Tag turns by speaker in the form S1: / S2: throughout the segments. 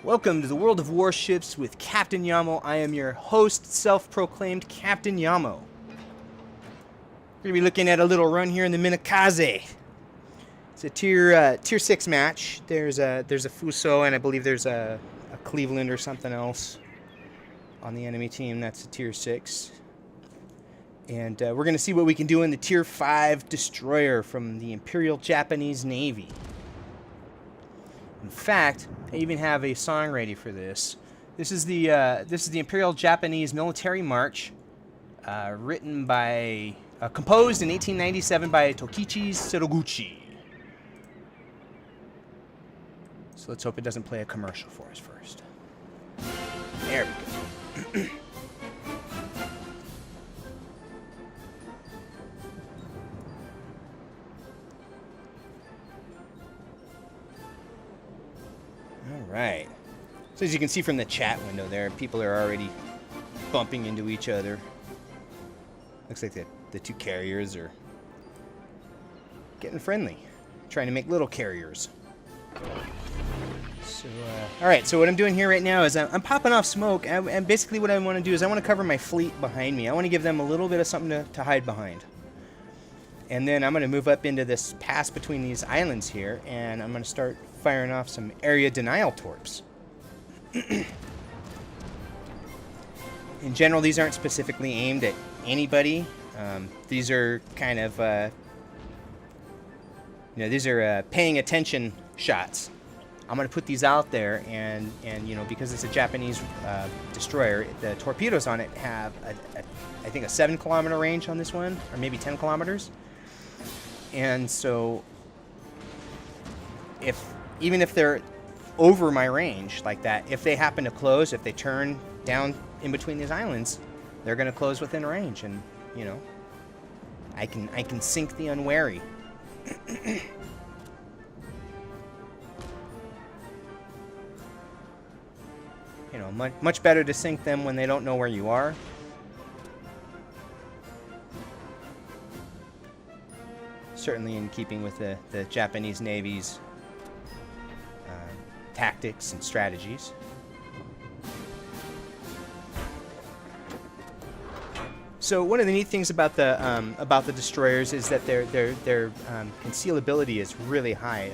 S1: Welcome to the world of warships with Captain Yamo. I am your host, self-proclaimed Captain Yamo. We're going to be looking at a little run here in the Minekaze. It's a tier 6 match. There's a Fuso, and I believe there's a Cleveland or something else on the enemy team. That's a tier 6. And we're going to see what we can do in the tier 5 destroyer from the Imperial Japanese Navy. In fact, I even have a song ready for this. This is the Imperial Japanese Military March, written by, composed in 1897 by Taguchi. So let's hope it doesn't play a commercial for us first. There we go. Alright. So as you can see from the chat window there, people are already bumping into each other. Looks like the two carriers are getting friendly. Trying to make little carriers. So, alright, so what I'm doing here right now is I'm popping off smoke, and basically what I want to do is I want to cover my fleet behind me. I want to give them a little bit of something to hide behind. And then I'm going to move up into this pass between these islands here, and I'm going to start firing off some area denial torps. In general, these aren't specifically aimed at anybody. These are kind of, these are paying attention shots. I'm going to put these out there, and because it's a Japanese destroyer, the torpedoes on it have, I think, a 7-kilometer range on this one, or maybe 10 kilometers. And so, even if they're over my range like that, if they happen to close, if they turn down in between these islands, they're going to close within range, and I can sink the unwary. Much better to sink them when they don't know where you are. Certainly in keeping with the Japanese Navy's tactics and strategies. So one of the neat things about the destroyers is that their concealability is really high.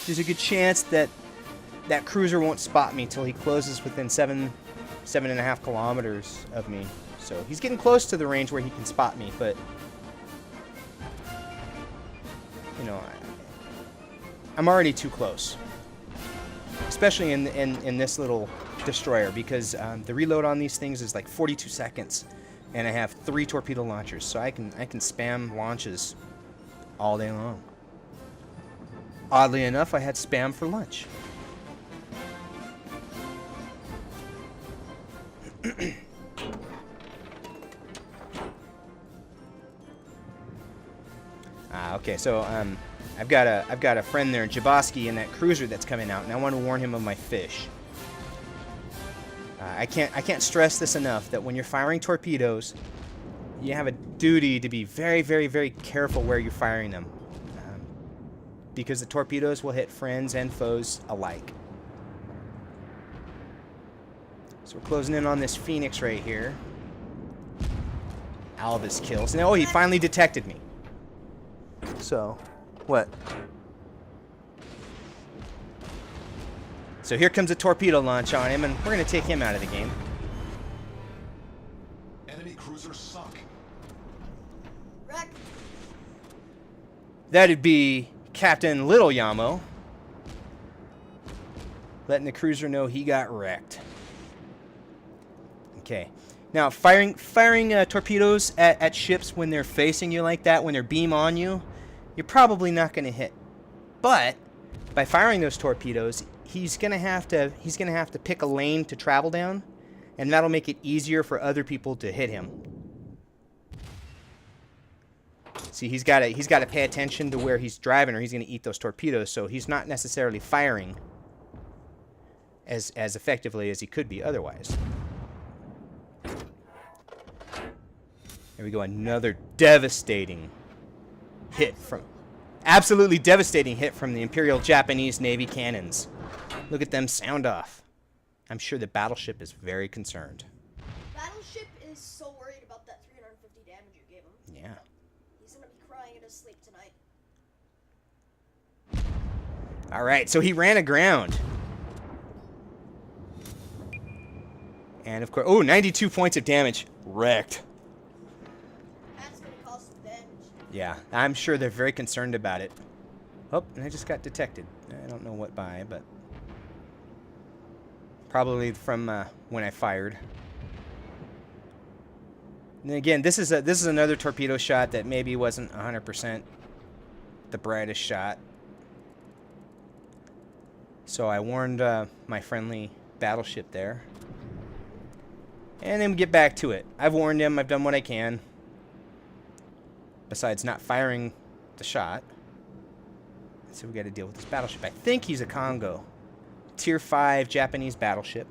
S1: There's a good chance that cruiser won't spot me till he closes within 7.5 kilometers of me. So he's getting close to the range where he can spot me, but I'm already too close. Especially in this little destroyer, because the reload on these things is like 42 seconds, and I have 3 torpedo launchers, so I can spam launches all day long. Oddly enough, I had spam for lunch. Okay, so I've got a friend there, Jaboski, in that cruiser that's coming out, and I want to warn him of my fish. I can't stress this enough that when you're firing torpedoes, you have a duty to be very, very, very careful where you're firing them, because the torpedoes will hit friends and foes alike. So we're closing in on this Phoenix right here. Alvis kills. Now, he finally detected me. So, what? So here comes a torpedo launch on him, and we're going to take him out of the game.
S2: Enemy cruiser sunk.
S3: Wreck.
S1: That'd be Captain Little Yamo, letting the cruiser know he got wrecked. Okay. Now, firing torpedoes at ships when they're facing you like that, when they're beam on you, you're probably not going to hit. But by firing those torpedoes, he's going to have to pick a lane to travel down, and that'll make it easier for other people to hit him. See, he's got to pay attention to where he's driving, or he's going to eat those torpedoes. So he's not necessarily firing as effectively as he could be otherwise. There we go, another devastating hit from... Absolutely devastating hit from the Imperial Japanese Navy cannons. Look at them sound off. I'm sure the battleship is very concerned.
S3: Battleship is so worried about that 350 damage you gave him.
S1: Yeah.
S3: He's gonna be crying in his sleep tonight.
S1: All right, so he ran aground. And of course, oh, 92 points of damage. Wrecked.
S3: That's gonna cause some damage.
S1: Yeah, I'm sure they're very concerned about it. Oh, and I just got detected. I don't know what by, but probably from when I fired. And again, this is another torpedo shot that maybe wasn't 100% the brightest shot. So I warned my friendly battleship there. And then we get back to it. I've warned him. I've done what I can. Besides not firing the shot. So we got to deal with this battleship. I think he's a Congo. Tier 5 Japanese battleship.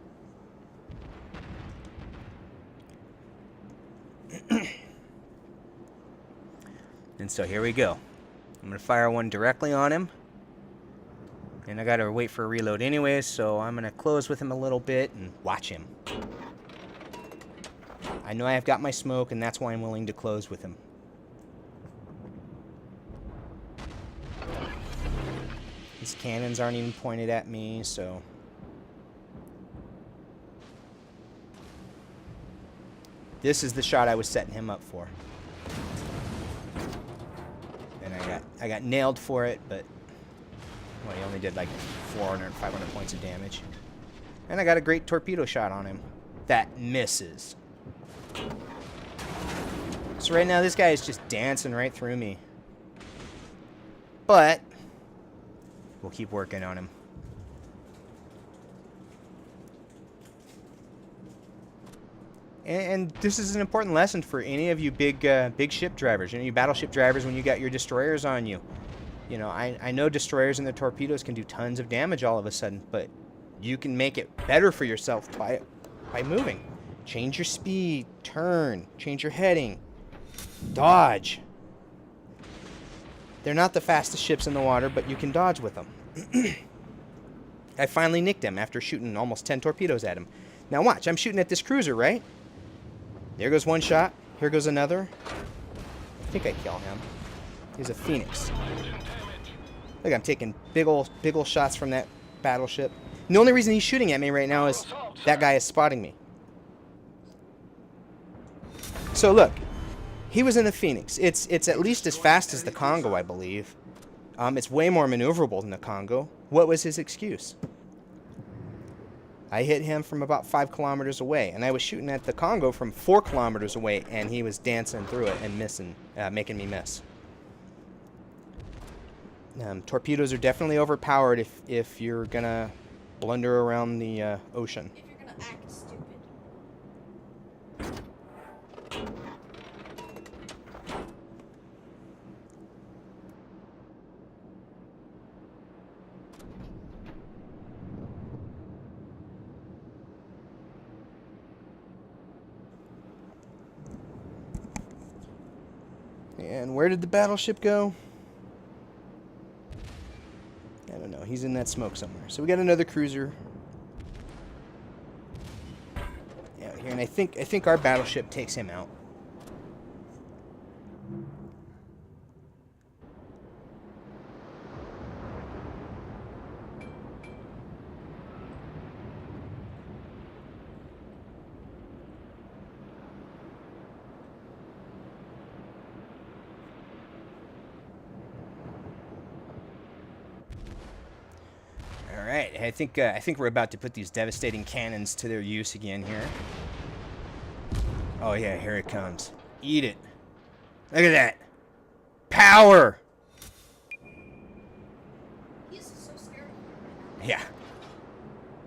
S1: And so here we go. I'm going to fire one directly on him. And I got to wait for a reload anyways, so I'm going to close with him a little bit and watch him. I know I've got my smoke, and that's why I'm willing to close with him. His cannons aren't even pointed at me, so... This is the shot I was setting him up for. And I got nailed for it, but... Well, he only did like 400, 500 points of damage. And I got a great torpedo shot on him. That misses. So right now, this guy is just dancing right through me. But we'll keep working on him. And this is an important lesson for any of you big ship drivers, you battleship drivers when you got your destroyers on you. You know, I know destroyers and their torpedoes can do tons of damage all of a sudden, but you can make it better for yourself by moving. Change your speed, turn, change your heading, dodge. They're not the fastest ships in the water, but you can dodge with them. I finally nicked him after shooting almost 10 torpedoes at him. Now watch, I'm shooting at this cruiser, right? There goes one shot. Here goes another. I think I kill him. He's a Phoenix. Look, I'm taking big ol' shots from that battleship. And the only reason he's shooting at me right now is that guy is spotting me. So look, he was in the Phoenix. It's at least as fast as the Congo, I believe. It's way more maneuverable than the Congo. What was his excuse? I hit him from about 5 kilometers away, and I was shooting at the Congo from 4 kilometers away, and he was dancing through it and missing, making me miss. Torpedoes are definitely overpowered if you're gonna blunder around the ocean.
S3: If you're gonna act stupid.
S1: And where did the battleship go? I don't know. He's in that smoke somewhere. So we got another cruiser out here, and I think our battleship takes him out. Alright, I think we're about to put these devastating cannons to their use again here. Oh yeah, here it comes. Eat it. Look at that. Power!
S3: He's so scared of me right now.
S1: Yeah.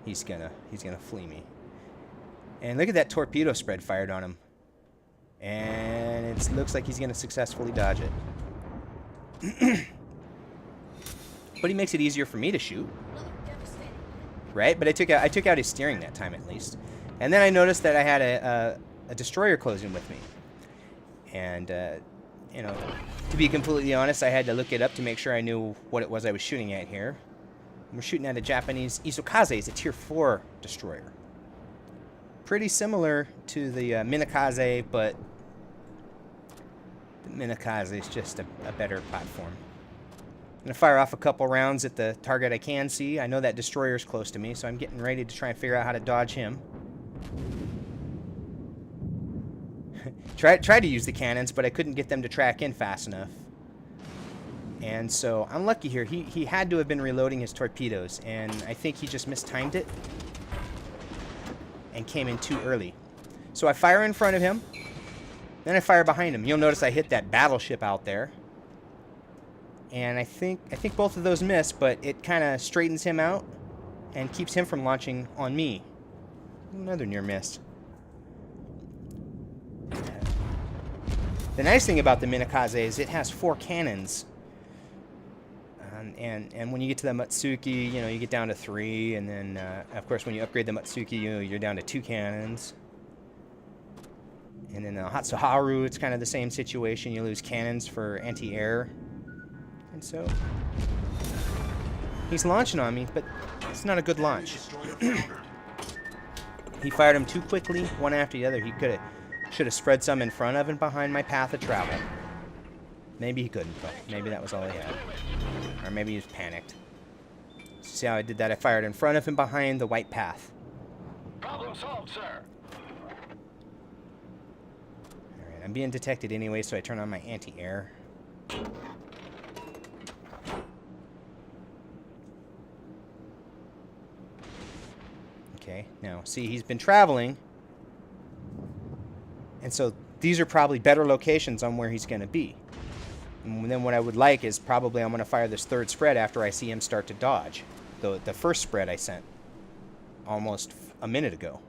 S1: He's gonna flee me. And look at that torpedo spread fired on him. And it looks like he's gonna successfully dodge it. But he makes it easier for me to shoot.
S3: Another devastating hit.
S1: Right? But I took out his steering that time at least. And then I noticed that I had a destroyer closing with me. And, you know, to be completely honest, I had to look it up to make sure I knew what it was I was shooting at here. We're shooting at a Japanese Isokaze. It's a Tier 4 destroyer. Pretty similar to the Minekaze, but the Minekaze is just a better platform. I'm going to fire off a couple rounds at the target I can see. I know that destroyer's close to me, so I'm getting ready to try and figure out how to dodge him. Tried to use the cannons, but I couldn't get them to track in fast enough. And so I'm lucky here. He had to have been reloading his torpedoes, and I think he just mistimed it and came in too early. So I fire in front of him, then I fire behind him. You'll notice I hit that battleship out there. And I think both of those miss, but it kind of straightens him out and keeps him from launching on me. Another near miss. The nice thing about the Minekaze is it has 4 cannons. And when you get to the Matsuki, you know, you get down to 3, and then of course when you upgrade the Matsuki, you're down to 2 cannons. And then the Hatsuharu, it's kind of the same situation. You lose cannons for anti-air. And so he's launching on me, but it's not a good launch. He fired them too quickly, one after the other. He should have spread some in front of and behind my path of travel. Maybe he couldn't, but maybe that was all he had. Or maybe he was panicked. See how I did that? I fired in front of and behind the white path.
S2: Problem solved, sir.
S1: Alright, I'm being detected anyway, so I turn on my anti-air. Okay, now, see, he's been traveling. And so these are probably better locations on where he's going to be. And then what I would like is probably I'm going to fire this 3rd spread after I see him start to dodge. The 1st spread I sent almost a minute ago.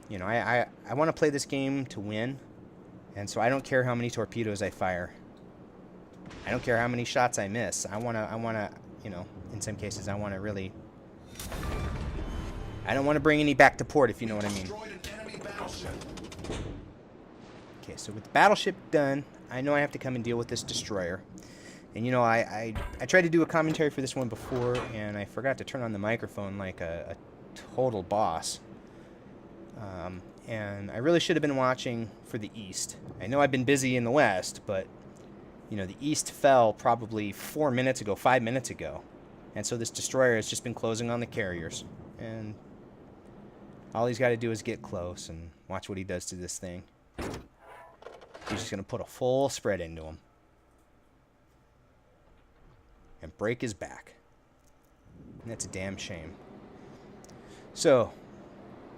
S1: You know, I want to play this game to win. And so I don't care how many torpedoes I fire. I don't care how many shots I miss. I wanna, you know, in some cases I wanna really... I don't want to bring any back to port, if you know what I mean. Okay, so with the battleship done, I know I have to come and deal with this destroyer. And you know, I tried to do a commentary for this one before, and I forgot to turn on the microphone like a total boss. And I really should have been watching for the East. I know I've been busy in the West, but, you know, the East fell probably 4 minutes ago, 5 minutes ago. And so this destroyer has just been closing on the carriers. And all he's got to do is get close and watch what he does to this thing. He's just going to put a full spread into him. And break his back. And that's a damn shame. So...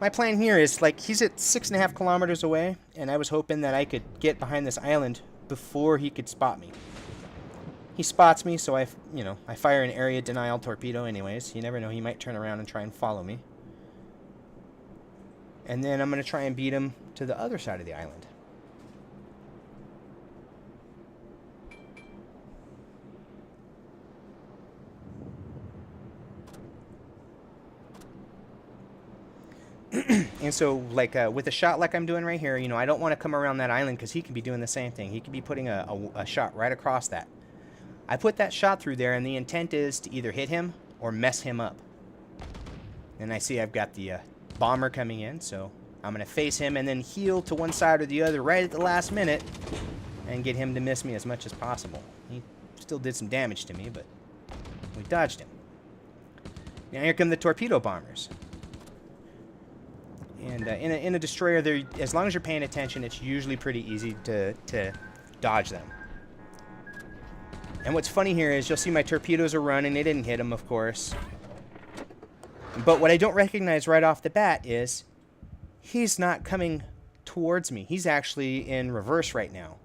S1: my plan here is, like, he's at 6.5 kilometers away, and I was hoping that I could get behind this island before he could spot me. He spots me, so I fire an area denial torpedo anyways. You never know, he might turn around and try and follow me. And then I'm going to try and beat him to the other side of the island. And so, like, with a shot like I'm doing right here, you know, I don't want to come around that island because he could be doing the same thing. He could be putting a shot right across that. I put that shot through there, and the intent is to either hit him or mess him up. And I see I've got the bomber coming in, so I'm going to face him and then heel to one side or the other right at the last minute and get him to miss me as much as possible. He still did some damage to me, but we dodged him. Now here come the torpedo bombers. And in a destroyer, as long as you're paying attention, it's usually pretty easy to dodge them. And what's funny here is you'll see my torpedoes are running. They didn't hit them, of course. But what I don't recognize right off the bat is he's not coming towards me. He's actually in reverse right now.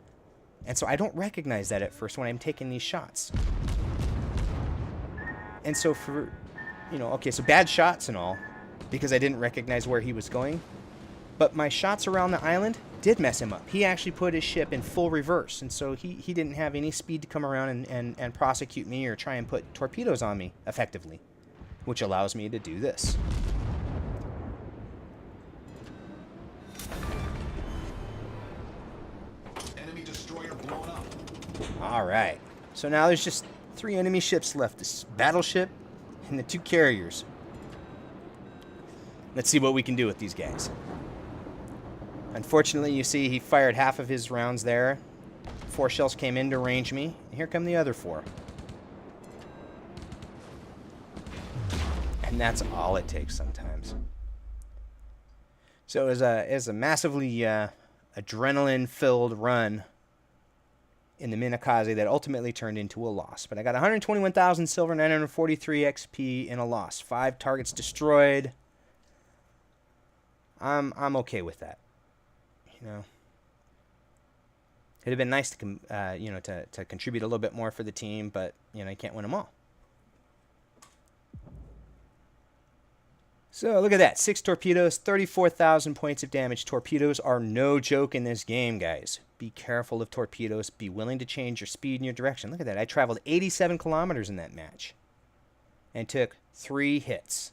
S1: And so I don't recognize that at first when I'm taking these shots. And so for, you know, okay, so bad shots and all, because I didn't recognize where he was going. But my shots around the island did mess him up. He actually put his ship in full reverse, and so he didn't have any speed to come around and prosecute me or try and put torpedoes on me effectively, which allows me to do this.
S4: destroyer blown up.
S1: Alright. So now there's just 3 enemy ships left. This battleship and the 2 carriers. Let's see what we can do with these guys. Unfortunately, you see he fired half of his rounds there. 4 shells came in to range me. And here come the other 4. And that's all it takes sometimes. So it was a massively adrenaline-filled run in the Minekaze that ultimately turned into a loss. But I got 121,000 silver, 943 XP in a loss. 5 targets destroyed. I'm okay with that. You know, it'd have been nice to to contribute a little bit more for the team, but you can't win them all. So look at that, 6 torpedoes, 34,000 points of damage. Torpedoes are no joke in this game, guys. Be careful of torpedoes. Be willing to change your speed and your direction. Look at that. I traveled 87 kilometers in that match and took 3 hits,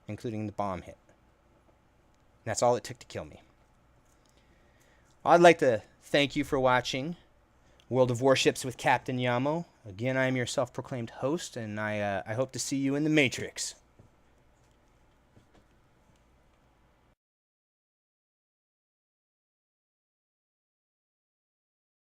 S1: including the bomb hit. And that's all it took to kill me. I'd like to thank you for watching World of Warships with Captain Yamo. Again, I am your self-proclaimed host, and I hope to see you in the Matrix.